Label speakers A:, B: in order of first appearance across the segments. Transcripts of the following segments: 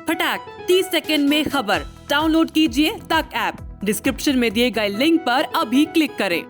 A: फटाक 30 सेकंड में खबर डाउनलोड कीजिए तक ऐप। डिस्क्रिप्शन में दिए गए लिंक पर अभी क्लिक करें।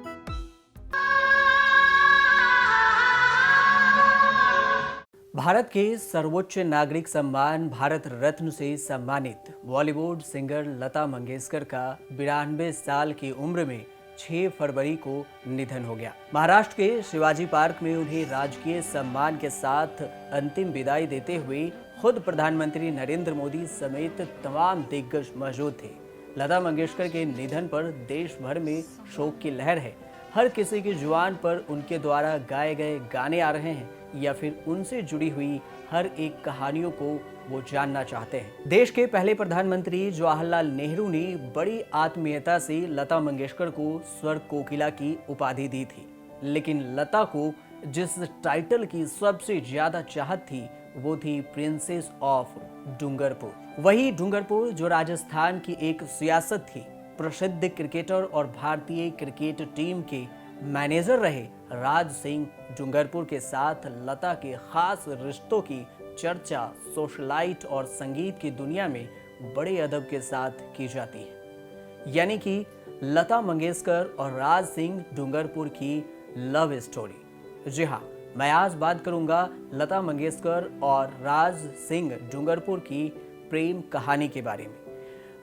B: भारत के सर्वोच्च नागरिक सम्मान भारत रत्न से सम्मानित बॉलीवुड सिंगर लता मंगेशकर का 92 साल की उम्र में 6 फरवरी को निधन हो गया। महाराष्ट्र के शिवाजी पार्क में उन्हें राजकीय सम्मान के साथ अंतिम विदाई देते हुए खुद प्रधानमंत्री नरेंद्र मोदी समेत तमाम दिग्गज मौजूद थे। लता मंगेशकर के निधन पर देश भर में शोक की लहर है। हर किसी की जुबान पर उनके द्वारा गाए गए गाने आ रहे हैं या फिर उनसे जुड़ी हुई हर एक कहानियों को वो जानना चाहते हैं। देश के पहले प्रधानमंत्री जवाहरलाल नेहरू ने बड़ी आत्मीयता से लता मंगेशकर को स्वर कोकिला की उपाधि दी थी, लेकिन लता को जिस टाइटल की सबसे ज्यादा चाहत थी वो थी प्रिंसेस ऑफ डूंगरपुर। वही डूंगरपुर जो राजस्थान की एक सियासत थी। प्रसिद्ध क्रिकेटर और भारतीय क्रिकेट टीम के मैनेजर रहे राज सिंह डूंगरपुर के साथ लता के खास रिश्तों की चर्चा सोशलाइट और संगीत की दुनिया में बड़े अदब के साथ की जाती है, यानी कि लता मंगेशकर और राज सिंह डूंगरपुर की लव स्टोरी। जी हाँ, मैं आज बात करूंगा लता मंगेशकर और राज सिंह डूंगरपुर की प्रेम कहानी के बारे में।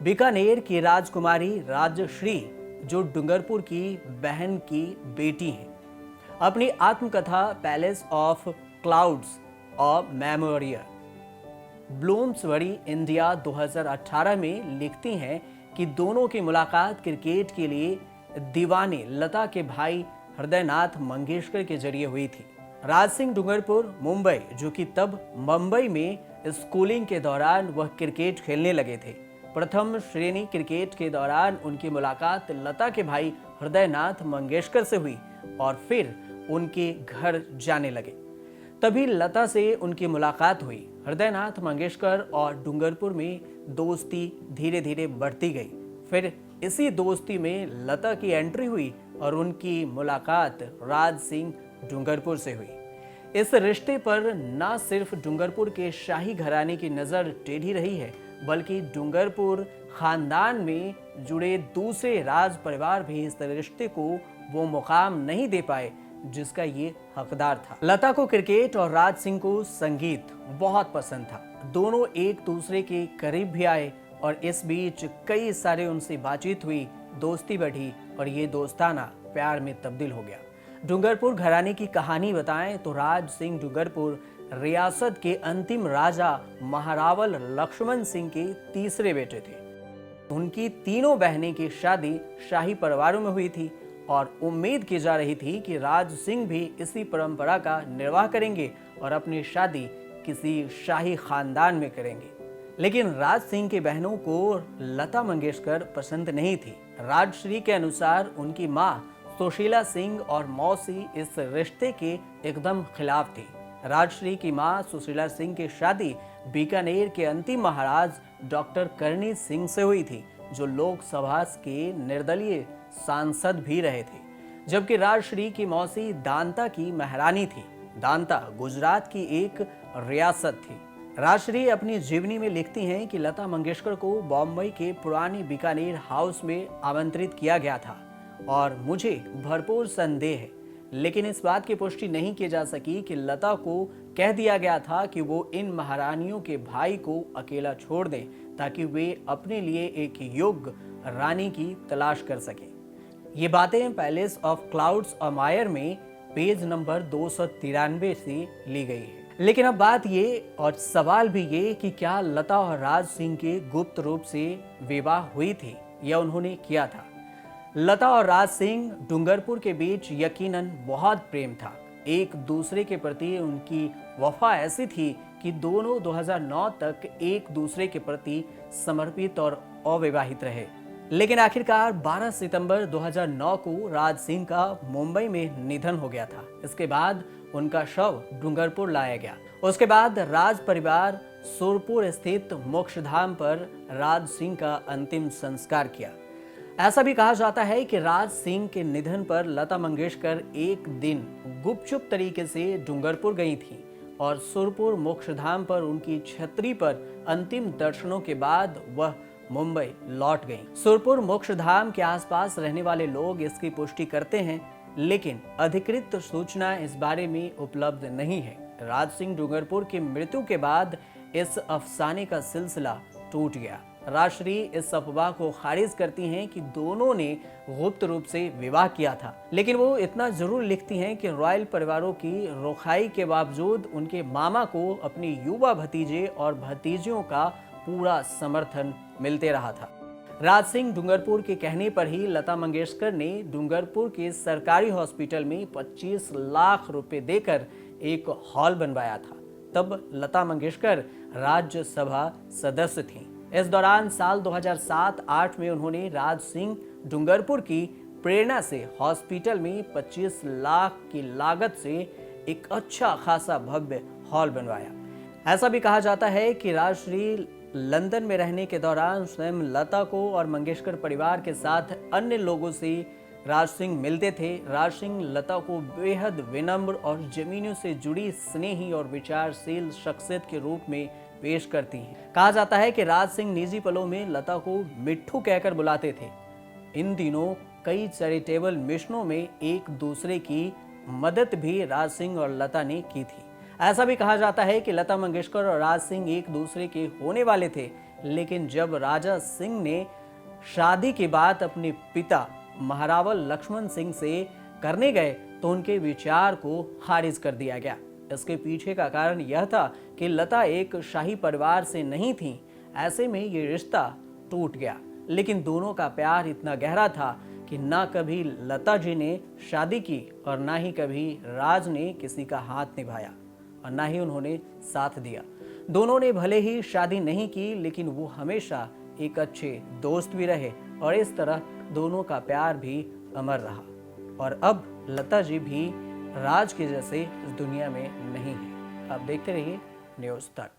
B: बीकानेर की राजकुमारी राजश्री जो डूंगरपुर की बहन की बेटी हैं, अपनी आत्मकथा पैलेस ऑफ क्लाउड्स और मेमोरियल ब्लूम्सबरी इंडिया 2018 में लिखती हैं कि दोनों की मुलाकात क्रिकेट के लिए दीवाने लता के भाई हृदयनाथ मंगेशकर के जरिए हुई थी। राज सिंह डूंगरपुर मुंबई, जो कि तब मुंबई में स्कूलिंग के दौरान वह क्रिकेट खेलने लगे थे। प्रथम श्रेणी क्रिकेट के दौरान उनकी मुलाकात लता के भाई हृदयनाथ मंगेशकर से हुई और फिर उनके घर जाने लगे। तभी लता से उनकी मुलाकात हुई। हृदयनाथ मंगेशकर और डूंगरपुर में दोस्ती धीरे धीरे बढ़ती गई। फिर इसी दोस्ती में लता की एंट्री हुई और उनकी मुलाकात राज सिंह डूंगरपुर से हुई। इस रिश्ते पर न सिर्फ डूंगरपुर के शाही घराने की नजर टेढ़ी रही है, बल्कि डूंगरपुर खानदान में जुड़े दूसरे राज परिवार भी इस रिश्ते को वो मुकाम नहीं दे पाए जिसका ये हकदार था। लता को क्रिकेट और राज सिंह को संगीत बहुत पसंद था। दोनों एक दूसरे के करीब भी आए और इस बीच कई सारे उनसे बातचीत हुई, दोस्ती बढ़ी और ये दोस्ताना प्यार में तब्दील हो गया। डूंगरपुर घराने की कहानी बताएं तो राज सिंह डूंगरपुर रियासत के अंतिम राजा महारावल लक्ष्मण सिंह के तीसरे बेटे थे। उनकी तीनों बहनें की शादी शाही परिवारों में हुई थी और उम्मीद की जा रही थी कि राज सिंह भी इसी परंपरा का निर्वाह करेंगे और अपनी शादी किसी शाही खानदान में करेंगे। लेकिन राज सिंह की बहनों को लता मंगेशकर पसंद नहीं थी। राजश्री के अनुसार उनकी माँ सुशीला सिंह और मौसी इस रिश्ते के एकदम खिलाफ थी। राजश्री की मां सुशीला सिंह की शादी बीकानेर के अंतिम महाराज डॉक्टर करणी सिंह से हुई थी, जो लोकसभा के निर्दलीय सांसद भी रहे थे, जबकि राजश्री की मौसी दांता की महारानी थी। दांता गुजरात की एक रियासत थी। राजश्री अपनी जीवनी में लिखती हैं कि लता मंगेशकर को बॉम्बे के पुरानी बीकानेर हाउस में आमंत्रित किया गया था और मुझे भरपूर संदेह है, लेकिन इस बात की पुष्टि नहीं की जा सकी कि लता को कह दिया गया था कि वो इन महारानियों के भाई को अकेला छोड़ दें ताकि वे अपने लिए एक योग्य रानी की तलाश कर सकें। ये बातें पैलेस ऑफ क्लाउड्स और मायर में पेज नंबर 293 से ली गई है। लेकिन अब बात ये और सवाल भी ये कि क्या लता और राज सिंह के गुप्त रूप से विवाह हुई थी या उन्होंने किया था। लता और राज सिंह डूंगरपुर के बीच यकीनन बहुत प्रेम था। एक दूसरे के प्रति उनकी वफा ऐसी थी कि दोनों 2009 तक एक दूसरे के प्रति समर्पित और अविवाहित रहे। लेकिन आखिरकार 12 सितंबर 2009 को राज सिंह का मुंबई में निधन हो गया था। इसके बाद उनका शव डूंगरपुर लाया गया। उसके बाद राज परिवार सुरपुर स्थित मोक्षधाम पर राज सिंह का अंतिम संस्कार किया। ऐसा भी कहा जाता है कि राज सिंह के निधन पर लता मंगेशकर एक दिन गुपचुप तरीके से डूंगरपुर गई थी और सुरपुर मोक्षधाम पर उनकी छतरी पर अंतिम दर्शनों के बाद वह मुंबई लौट गईं। सुरपुर मोक्षधाम के आसपास रहने वाले लोग इसकी पुष्टि करते हैं, लेकिन अधिकृत सूचना इस बारे में उपलब्ध नहीं है। राज सिंह डूंगरपुर की मृत्यु के बाद इस अफसाने का सिलसिला टूट गया। राजश्री इस अफवाह को खारिज करती हैं कि दोनों ने गुप्त रूप से विवाह किया था, लेकिन वो इतना जरूर लिखती हैं कि रॉयल परिवारों की रोखाई के बावजूद उनके मामा को अपने युवा भतीजे और भतीजियों का पूरा समर्थन मिलते रहा था। राज सिंह डूंगरपुर के कहने पर ही लता मंगेशकर ने डूंगरपुर के सरकारी हॉस्पिटल में 25 लाख रुपए देकर एक हॉल बनवाया था। तब लता मंगेशकर राज्यसभा सदस्य थीं। इस दौरान साल 2007-8 में उन्होंने राज सिंह डूंगरपुर की प्रेरणा से हॉस्पिटल में 25 लाख की लागत से एक अच्छा खासा भव्य हॉल बनवाया। ऐसा भी कहा जाता है कि राजश्री लंदन में रहने के दौरान स्वयं लता को और मंगेशकर परिवार के साथ अन्य लोगों से राज सिंह मिलते थे। राज सिंह लता को बेहद विनम्र और जमीनों से जुड़ी स्नेही और विचारशील शख्सियत के रूप में पेश करती हैं। कहा जाता है कि राज सिंह निजी पलों में लता को मिट्ठू कहकर बुलाते थे। इन दिनों कई चैरिटेबल मिशनों में एक दूसरे की मदद भी राज सिंह और लता ने की थी। ऐसा भी कहा जाता है कि लता मंगेशकर और राज सिंह एक दूसरे के होने वाले थे, लेकिन जब राजा सिंह ने शादी की बात अपने पिता महारावल लक्ष्मण सिंह से करने गए तो उनके विचार को खारिज कर दिया गया। इसके पीछे का कारण यह था कि लता एक शाही परिवार से नहीं थी। ऐसे में ये रिश्ता टूट गया, लेकिन दोनों का प्यार इतना गहरा था कि ना कभी लता जी ने शादी की और ना ही कभी राज ने किसी का हाथ निभाया और ना ही उन्होंने साथ दिया। दोनों ने भले ही शादी नहीं की, लेकिन वो हमेशा एक अच्छे दोस्त भी रहे और इस तरह दोनों का प्यार भी अमर रहा। और अब लता जी भी राज के जैसे इस दुनिया में नहीं है। आप देखते रहिए न्यूज़ तक।